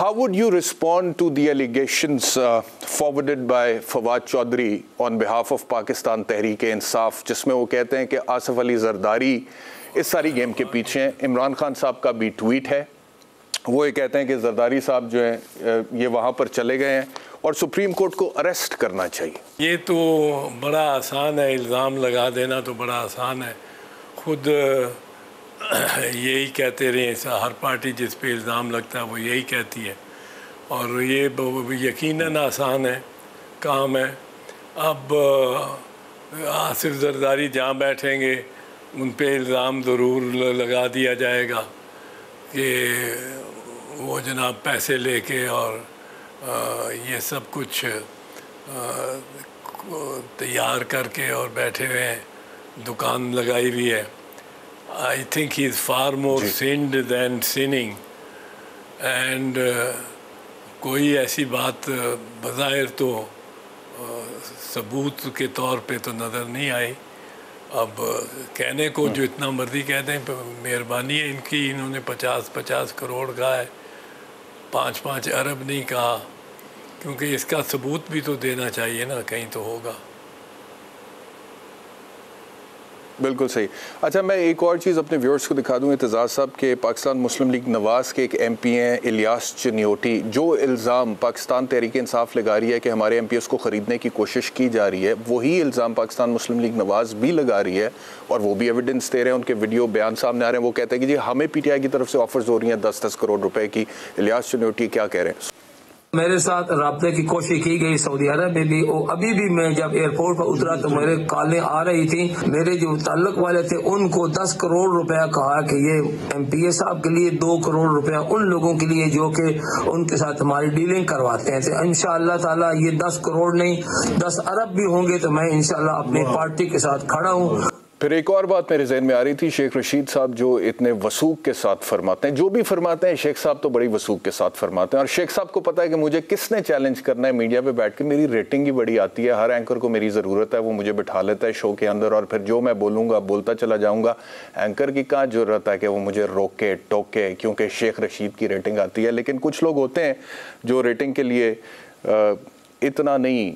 How would you respond to the allegations forwarded by Fawad Chaudhry on behalf of Pakistan Tehreek-e-Insaf, जिसमें वो कहते हैं कि आसिफ अली जरदारी इस सारी गेम के पीछे हैं। इमरान खान साहब का भी ट्वीट है, वो ये कहते हैं कि जरदारी साहब जो हैं ये वहाँ पर चले गए हैं और सुप्रीम कोर्ट को अरेस्ट करना चाहिए। ये तो बड़ा आसान है, इल्ज़ाम लगा देना तो बड़ा आसान है। खुद यही कहते रहे, हर पार्टी जिस पे इल्ज़ाम लगता है वो यही कहती है, और ये यकीनन आसान है काम है। अब आसिफ जरदारी जहाँ बैठेंगे उन पे इल्ज़ाम ज़रूर लगा दिया जाएगा कि वो जनाब पैसे लेके और ये सब कुछ तैयार करके और बैठे हुए हैं, दुकान लगाई हुई है। I think he is far more sinned than sinning, and कोई ऐसी बात बज़ाहिर तो सबूत के तौर पे तो नज़र नहीं आई। अब कहने को जो इतना मर्जी कहते हैं, मेहरबानी है इनकी, इन्होंने 50-50 करोड़ कहा है, 5-5 अरब नहीं कहा, क्योंकि इसका सबूत भी तो देना चाहिए ना, कहीं तो होगा। बिल्कुल सही। अच्छा, मैं एक और चीज़ अपने व्यूअर्स को दिखा दूँ। एतजाज़ साहब के पाकिस्तान मुस्लिम लीग नवाज़ के एक MP हैं इलियास चनियोटी, जो इल्ज़ाम पाकिस्तान तहरीक-ए-इंसाफ लगा रही है कि हमारे MPs को ख़रीदने की कोशिश की जा रही है, वही इल्ज़ाम पाकिस्तान मुस्लिम लीग नवाज़ भी लगा रही है, और वो भी एविडेंस दे रहे हैं, उनके वीडियो बयान सामने आ रहे हैं। वो कहते हैं कि जी हमें PTI की तरफ से ऑफर्स हो रही हैं 10-10 करोड़ रुपए की। इलियास चनियोटी क्या कह रहे हैं? मेरे साथ राब्ते की कोशिश की गई सऊदी अरब में भी, और अभी भी मैं जब एयरपोर्ट पर उतरा तो मेरे कॉलें आ रही थी। मेरे जो ताल्लुक वाले थे उनको 10 करोड़ रुपया कहा कि ये MPA साहब के लिए, 2 करोड़ रुपया उन लोगों के लिए जो कि उनके साथ हमारी डीलिंग करवाते हैं। तो इंशाअल्लाह ताला ये 10 करोड़ नहीं 10 अरब भी होंगे तो मैं इंशाअल्लाह अपनी पार्टी के साथ खड़ा हूँ। फिर एक और बात मेरे जहन में आ रही थी, शेख रशीद साहब जो इतने वसूख के साथ फरमाते हैं, जो भी फरमाते हैं शेख साहब तो बड़ी वसूख के साथ फरमाते हैं, और शेख साहब को पता है कि मुझे किसने चैलेंज करना है मीडिया पे बैठ के, मेरी रेटिंग ही बड़ी आती है, हर एंकर को मेरी ज़रूरत है, वो मुझे बिठा लेता है शो के अंदर, और फिर जो मैं बोलूँगा बोलता चला जाऊँगा। एंकर की कहाँ ज़रूरत है कि वो मुझे रोके टोके, क्योंकि शेख रशीद की रेटिंग आती है। लेकिन कुछ लोग होते हैं जो रेटिंग के लिए इतना नहीं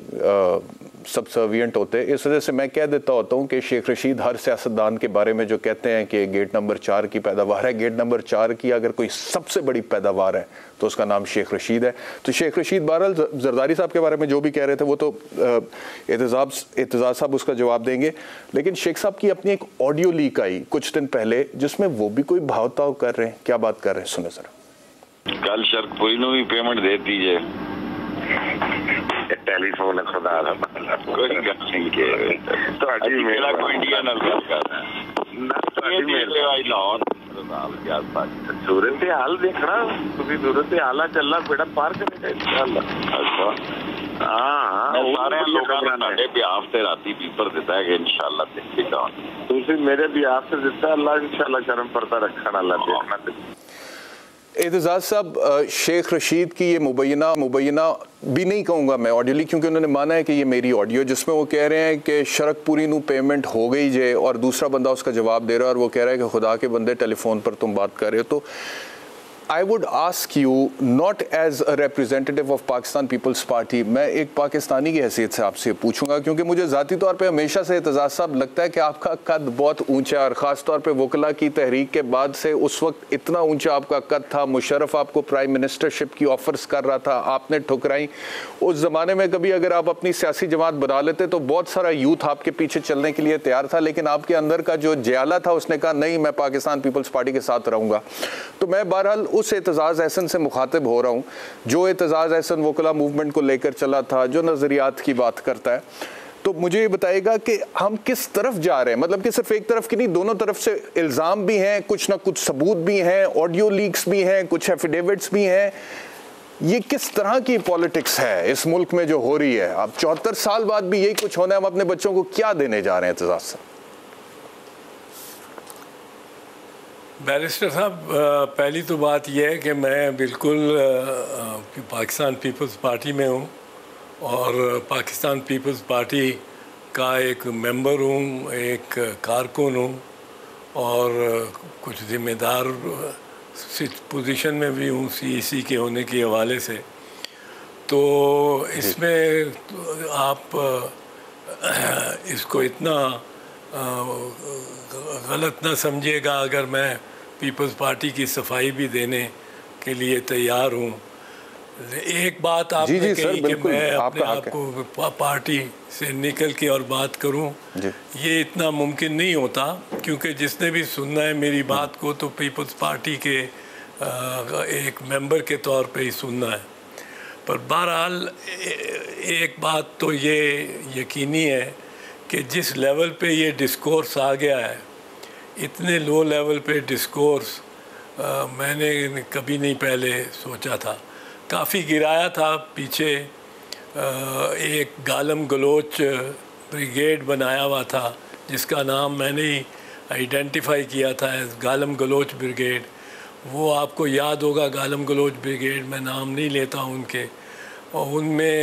सबसर्विएंट होते। इस वजह से मैं कह देता होता हूँ कि शेख रशीद हर सियासतदान के बारे में जो कहते हैं कि गेट नंबर 4 की पैदावार है, गेट नंबर 4 की अगर कोई सबसे बड़ी पैदावार है तो उसका नाम शेख रशीद है। तो शेख रशीद बहरहाल जरदारी साहब के बारे में जो भी कह रहे थे वो तो एतजाज़ साहब उसका जवाब देंगे, लेकिन शेख साहब की अपनी एक ऑडियो लीक आई कुछ दिन पहले जिसमें वो भी कोई भावताव कर रहे हैं। क्या बात कर रहे हैं, सुने जरा। कल शरकपुरी नूं भी पेमेंट दे दीजिए। टेलीफोन खुदा कोई गल नहीं के ਤੁਹਾਡੀ ਮੇਰਾ ਕੋਈ ਇੰਡੀਆ ਨਾਲ ਗੱਲ ਕਰ सूरत हाल देखना, सूरत हाल चलना बेड़ा पार करने का। हाँ सारे लोगों ने बिहाफ से राती पेपर दिता है इंशाल्लाह, मेरे बिहाफ से दिता अल्लाह इंशाल्लाह शर्म पर्दा रखना अल्लाह देखना। एतजाज़ साहब, शेख रशीद की ये मुबैना भी नहीं कहूँगा मैं ऑडियोली, क्योंकि उन्होंने माना है कि ये मेरी ऑडियो, जिसमें वो कह रहे हैं कि शरकपुरी नू पेमेंट हो गई जे, और दूसरा बंदा उसका जवाब दे रहा है और वो कह रहा है कि खुदा के बंदे टेलीफोन पर तुम बात कर रहे हो। तो I would ask you not as a representative of Pakistan People's Party, मैं एक पाकिस्तानी की हैसियत से आपसे पूछूंगा, क्योंकि मुझे ज़ाती तौर पे हमेशा से एतजाज़ साहब लगता है कि आपका कद बहुत ऊंचा है, और ख़ास तौर पे वकला की तहरीक के बाद से उस वक्त इतना ऊंचा आपका कद था। मुशर्रफ आपको प्राइम मिनिस्टरशिप की ऑफर्स कर रहा था, आपने ठुकराई। उस ज़माने में कभी अगर आप अपनी सियासी जमात बना लेते तो बहुत सारा यूथ आपके पीछे चलने के लिए तैयार था, लेकिन आपके अंदर का जो जयाला था उसने कहा नहीं, मैं पाकिस्तान पीपल्स पार्टी के साथ रहूँगा। तो मैं बहरहाल उस एतजाज़ एहसन से मुखातिब हो रहा हूँ जो एतजाज़ एहसन वकला मूवमेंट को लेकर चला था, जो नज़रियात की बात करता है। तो मुझे ये बताइएगा कि हम किस तरफ जा रहे हैं, मतलब कि सिर्फ एक तरफ की नहीं, दोनों तरफ से इल्ज़ाम भी हैं, कुछ ना कुछ सबूत भी हैं, ऑडियो लीक्स भी हैं, कुछ एफिडेविट्स भी हैं। ये किस तरह की पॉलिटिक्स है इस मुल्क में जो हो रही है? अब 74 साल बाद भी यही कुछ होना है, हम अपने बच्चों को क्या देने जा रहे हैं एतजाज़ साहब? बैरिस्टर साहब, पहली तो बात यह है कि मैं बिल्कुल पाकिस्तान पीपल्स पार्टी में हूँ, और पाकिस्तान पीपल्स पार्टी का एक मेंबर हूँ, एक कारकुन हूँ, और कुछ ज़िम्मेदार پوزیشن میں بھی ہوں CEC کے ہونے کے حوالے سے، تو اس میں آپ اس کو اتنا غلط نہ سمجھیے گا اگر میں پیپلز پارٹی کی صفائی بھی دینے کے لیے تیار ہوں۔ ایک بات آپ نے کہی کہ میں اپنے آپ کو پارٹی سے نکل کے اور بات کروں، یہ اتنا ممکن نہیں ہوتا، کیونکہ جس نے بھی سننا ہے میری بات کو تو پیپلز پارٹی کے ایک ممبر کے طور پہ ہی سننا ہے۔ پر بہرحال ایک بات تو یہ یقینی ہے کہ جس لیول پہ یہ ڈسکورس آ گیا ہے، اتنے لو لیول پہ ڈسکورس میں نے کبھی نہیں پہلے سوچا تھا۔ کافی گرایا تھا پیچھے، ایک گالم گلوچ بریگیڈ بنایا ہوا تھا جس کا نام میں نے ہی آئیڈینٹیفائی کیا تھا ایز گالم گلوچ بریگیڈ۔ وہ آپ کو یاد ہوگا گالم گلوچ بریگیڈ، میں نام نہیں لیتا ہوں ان کے، اور ان میں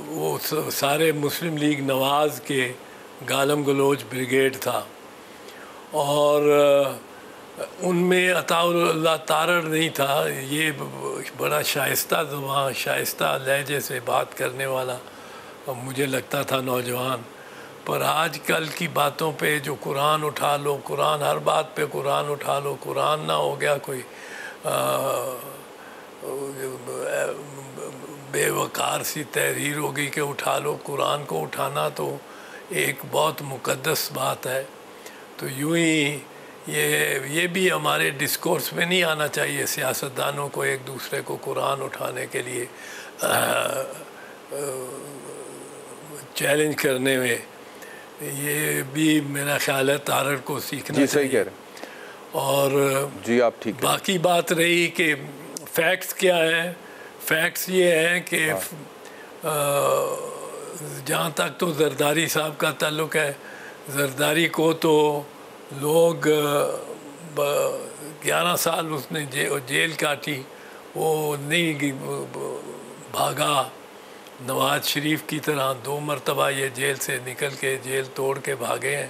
وہ سارے مسلم لیگ نواز کے گالم گلوچ بریگیڈ تھا، اور ان میں عطاء اللہ تارڑ نہیں تھا۔ یہ بڑا شائستہ زبان، شائستہ لہجے سے بات کرنے والا مجھے لگتا تھا نوجوان۔ پر آج کل کی باتوں پہ جو قرآن اٹھا لو، قرآن، ہر بات پہ قرآن اٹھا لو، قرآن نہ ہو گیا کوئی بے وقار سی تحریر ہوگی کہ اٹھا لو قرآن کو۔ اٹھانا تو ایک بہت مقدس بات ہے، تو یوں ہی یہ بھی ہمارے ڈسکورس میں نہیں آنا چاہیے سیاستدانوں کو ایک دوسرے کو قرآن اٹھانے کے لیے چیلنج کرنے میں۔ یہ بھی میرا خیال ہے تارڑ کو سیکھنا چاہیے۔ جی صحیح کہہ رہے ہیں، اور جی آپ ٹھیک۔ باقی بات رہی کہ فیکٹس کیا ہیں، فیکٹس یہ ہیں کہ جہاں تک تو زرداری صاحب کا تعلق ہے، زرداری کو تو لوگ 11 سال اس نے جیل کاٹی، وہ نہیں بھاگا نواز شریف کی طرح۔ 2 مرتبہ یہ جیل سے نکل کے، جیل توڑ کے بھاگے ہیں۔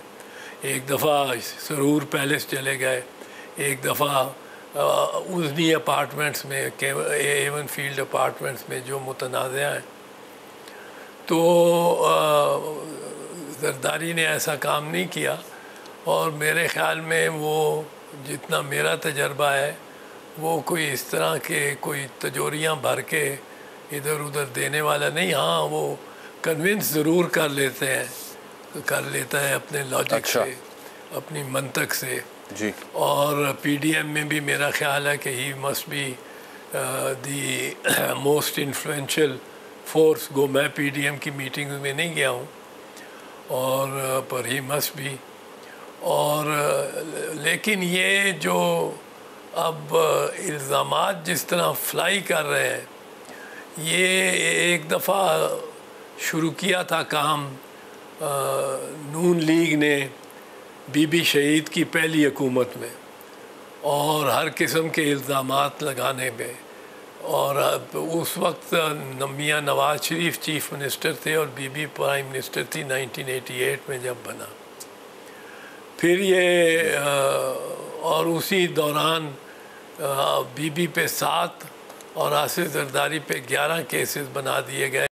ایک دفعہ سرور پیلس چلے گئے، ایک دفعہ ازنی اپارٹمنٹس میں، ایون فیلڈ اپارٹمنٹس میں جو متنازع ہیں۔ تو زرداری نے ایسا کام نہیں کیا، اور میرے خیال میں وہ جتنا میرا تجربہ ہے وہ کوئی اس طرح کے کوئی تجوریاں بھر کے ادھر ادھر دینے والا نہیں۔ ہاں وہ کنونس ضرور کر لیتا ہے اپنے لاجک سے، اپنی منطق سے۔ جی، اور PDM میں بھی میرا خیال ہے کہ he must be the most influential force. گو میں PDM کی میٹنگ میں نہیں گیا ہوں، اور پر ہی مسٹ بھی۔ اور لیکن یہ جو اب الزامات جس طرح فلائی کر رہے ہیں، یہ ایک دفعہ شروع کیا تھا کام نون لیگ نے بی بی شہید کی پہلی حکومت میں، اور ہر قسم کے الزامات لگانے میں۔ اور اس وقت میاں نواز شریف چیف منسٹر تھے اور بی بی پرائم منسٹر تھی 1988 میں جب بنا۔ پھر یہ اور اسی دوران بی بی پہ 7 اور آصف زرداری پہ 11 کیسز بنا دیے گئے۔